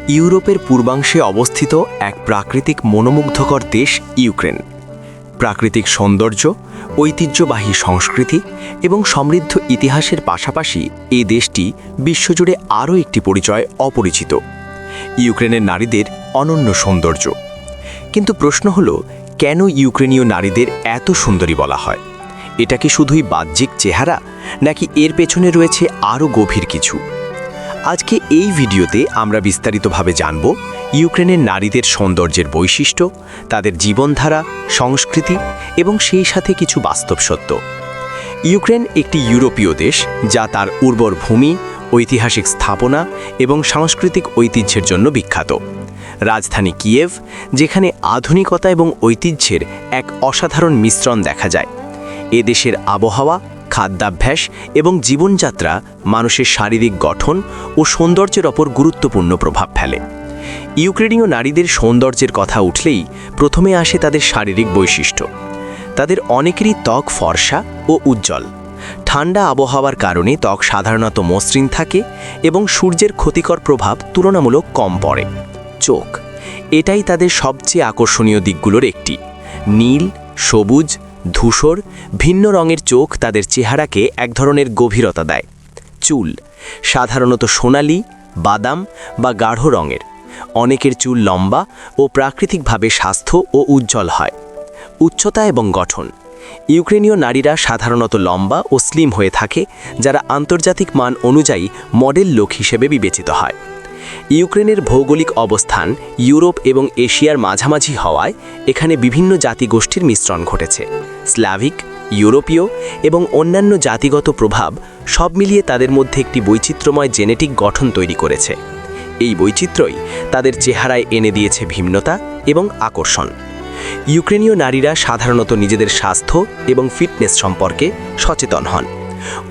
ইউরোপের পূর্বাংশে অবস্থিত এক প্রাকৃতিক মনোমুগ্ধকর দেশ ইউক্রেন। প্রাকৃতিক সৌন্দর্য, ঐতিহ্যবাহী সংস্কৃতি এবং সমৃদ্ধ ইতিহাসের পাশাপাশি এই দেশটি বিশ্বজুড়ে আরও একটি পরিচয় অপরিচিত: ইউক্রেনের নারীদের অনন্য সৌন্দর্য। কিন্তু প্রশ্ন হল, কেন ইউক্রেনীয় নারীদের এত সুন্দরী বলা হয়? এটা কি শুধুই বাহ্যিক চেহারা, নাকি এর পেছনে রয়েছে আরও গভীর কিছু? আজকে এই ভিডিওতে আমরা বিস্তারিতভাবে জানব ইউক্রেনের নারীদের সৌন্দর্যের বৈশিষ্ট্য, তাদের জীবনধারা, সংস্কৃতি এবং সেই সাথে কিছু বাস্তব সত্য। ইউক্রেন একটি ইউরোপীয় দেশ, যা তার উর্বর ভূমি, ঐতিহাসিক স্থাপনা এবং সাংস্কৃতিক ঐতিহ্যের জন্য বিখ্যাত। রাজধানী কিয়েভ, যেখানে আধুনিকতা এবং ঐতিহ্যের এক অসাধারণ মিশ্রণ দেখা যায়। এ দেশের আবহাওয়া, খাদ্যাভ্যাস এবং জীবনযাত্রা মানুষের শারীরিক গঠন ও সৌন্দর্যের ওপর গুরুত্বপূর্ণ প্রভাব ফেলে। ইউক্রেনীয় নারীদের সৌন্দর্যের কথা উঠলেই প্রথমে আসে তাদের শারীরিক বৈশিষ্ট্য। তাদের অনেকেরই ত্বক ফর্সা ও উজ্জ্বল। ঠান্ডা আবহাওয়ার কারণে ত্বক সাধারণত মসৃণ থাকে এবং সূর্যের ক্ষতিকর প্রভাব তুলনামূলক কম পড়ে। চোখ, এটাই তাদের সবচেয়ে আকর্ষণীয় দিকগুলোর একটি। নীল, সবুজ, ধূসর, ভিন্ন রঙের চোখ তাদের চেহারাকে এক ধরনের গভীরতা দেয়। চুল সাধারণত সোনালি, বাদাম বা গাঢ় রঙের। অনেকের চুল লম্বা ও প্রাকৃতিকভাবে স্বাস্থ্য ও উজ্জ্বল হয়। উচ্চতা এবং গঠন, ইউক্রেনীয় নারীরা সাধারণত লম্বা ও স্লিম হয়ে থাকে, যারা আন্তর্জাতিক মান অনুযায়ী মডেল লোক হিসেবে বিবেচিত হয়। ইউক্রেনের ভৌগোলিক অবস্থান ইউরোপ এবং এশিয়ার মাঝামাঝি হওয়ায় এখানে বিভিন্ন জাতিগোষ্ঠীর মিশ্রণ ঘটেছে। স্লাভিক, ইউরোপীয় এবং অন্যান্য জাতিগত প্রভাব সব মিলিয়ে তাদের মধ্যে একটি বৈচিত্র্যময় জেনেটিক গঠন তৈরি করেছে। এই বৈচিত্র্যই তাদের চেহারায় এনে দিয়েছে ভিন্নতা এবং আকর্ষণ। ইউক্রেনীয় নারীরা সাধারণত নিজেদের স্বাস্থ্য এবং ফিটনেস সম্পর্কে সচেতন হন।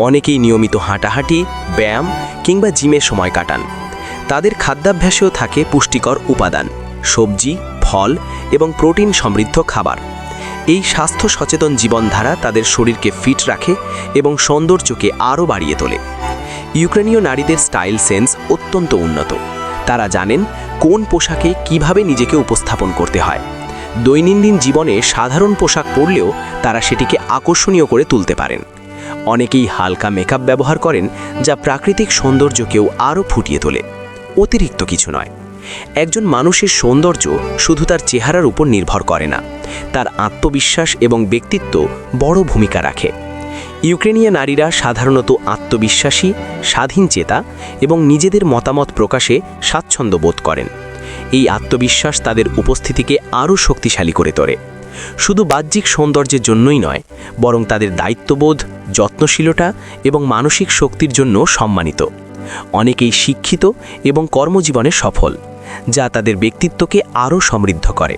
অনেকেই নিয়মিত হাঁটাহাঁটি, ব্যায়াম কিংবা জিমে সময় কাটান। তাদের খাদ্যাভ্যাসেও থাকে পুষ্টিকর উপাদান, সবজি, ফল এবং প্রোটিন সমৃদ্ধ খাবার। এই স্বাস্থ্য সচেতন জীবনধারা তাদের শরীরকে ফিট রাখে এবং সৌন্দর্যকে আরও বাড়িয়ে তোলে। ইউক্রেনীয় নারীদের স্টাইল সেন্স অত্যন্ত উন্নত। তারা জানেন কোন পোশাকে কিভাবে নিজেকে উপস্থাপন করতে হয়। দৈনন্দিন জীবনে সাধারণ পোশাক পরলেও তারা সেটিকে আকর্ষণীয় করে তুলতে পারেন। অনেকেই হালকা মেকআপ ব্যবহার করেন, যা প্রাকৃতিক সৌন্দর্যকেও আরও ফুটিয়ে তোলে। অতিরিক্ত কিছু নয়। একজন মানুষের সৌন্দর্য শুধু তার চেহারার উপর নির্ভর করে না, তার আত্মবিশ্বাস এবং ব্যক্তিত্ব বড় ভূমিকা রাখে। ইউক্রেনীয় নারীরা সাধারণত আত্মবিশ্বাসী, স্বাধীনচেতা এবং নিজেদের মতামত প্রকাশে স্বাচ্ছন্দ্য বোধ করেন। এই আত্মবিশ্বাস তাদের উপস্থিতিকে আরও শক্তিশালী করে তোলে। শুধু বাহ্যিক সৌন্দর্যের জন্যই নয়, বরং তাদের দায়িত্ববোধ, যত্নশীলতা এবং মানসিক শক্তির জন্য সম্মানিত। অনেকেই শিক্ষিত এবং কর্মজীবনে সফল, যা তাদের ব্যক্তিত্বকে আরও সমৃদ্ধ করে।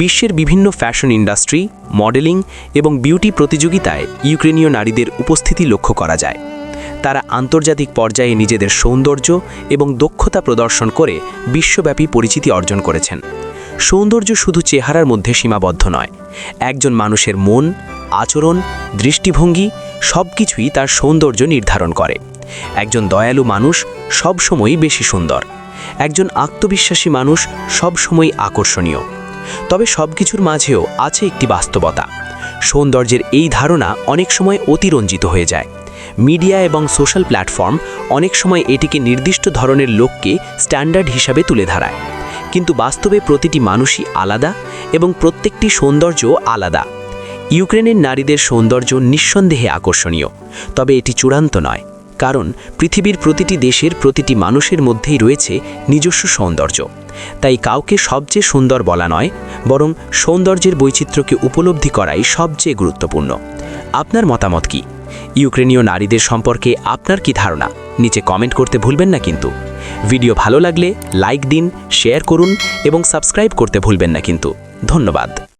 বিশ্বের বিভিন্ন ফ্যাশন ইন্ডাস্ট্রি, মডেলিং এবং বিউটি প্রতিযোগিতায় ইউক্রেনীয় নারীদের উপস্থিতি লক্ষ্য করা যায়। তারা আন্তর্জাতিক পর্যায়ে নিজেদের সৌন্দর্য এবং দক্ষতা প্রদর্শন করে বিশ্বব্যাপী পরিচিতি অর্জন করেছেন। সৌন্দর্য শুধু চেহারার মধ্যে সীমাবদ্ধ নয়। একজন মানুষের মন, আচরণ, দৃষ্টিভঙ্গি সবকিছুই তার সৌন্দর্য নির্ধারণ করে। একজন দয়ালু মানুষ সবসময়ই বেশি সুন্দর। একজন আত্মবিশ্বাসী মানুষ সবসময়ই আকর্ষণীয়। তবে সবকিছুর মাঝেও আছে একটি বাস্তবতা। সৌন্দর্যের এই ধারণা অনেক সময় অতিরঞ্জিত হয়ে যায়। মিডিয়া এবং সোশ্যাল প্ল্যাটফর্ম অনেক সময় এটিকে নির্দিষ্ট ধরনের লোককে স্ট্যান্ডার্ড হিসাবে তুলে ধরায়। কিন্তু বাস্তবে প্রতিটি মানুষই আলাদা এবং প্রত্যেকটি সৌন্দর্য আলাদা। ইউক্রেনের নারীদের সৌন্দর্য নিঃসন্দেহে আকর্ষণীয়, তবে এটি চূড়ান্ত নয়, কারণ পৃথিবীর প্রতিটি দেশের প্রতিটি মানুষের মধ্যেই রয়েছে নিজস্ব সৌন্দর্য। তাই কাউকে সবচেয়ে সুন্দর বলা নয়, বরং সৌন্দর্যের বৈচিত্র্যকে উপলব্ধি করাই সবচেয়ে গুরুত্বপূর্ণ। আপনার মতামত কি? ইউক্রেনীয় নারীদের সম্পর্কে আপনার কি ধারণা? নিচে কমেন্ট করতে ভুলবেন না কিন্তু। ভিডিও ভালো লাগলে লাইক দিন, শেয়ার করুন এবং সাবস্ক্রাইব করতে ভুলবেন না কিন্তু। ধন্যবাদ।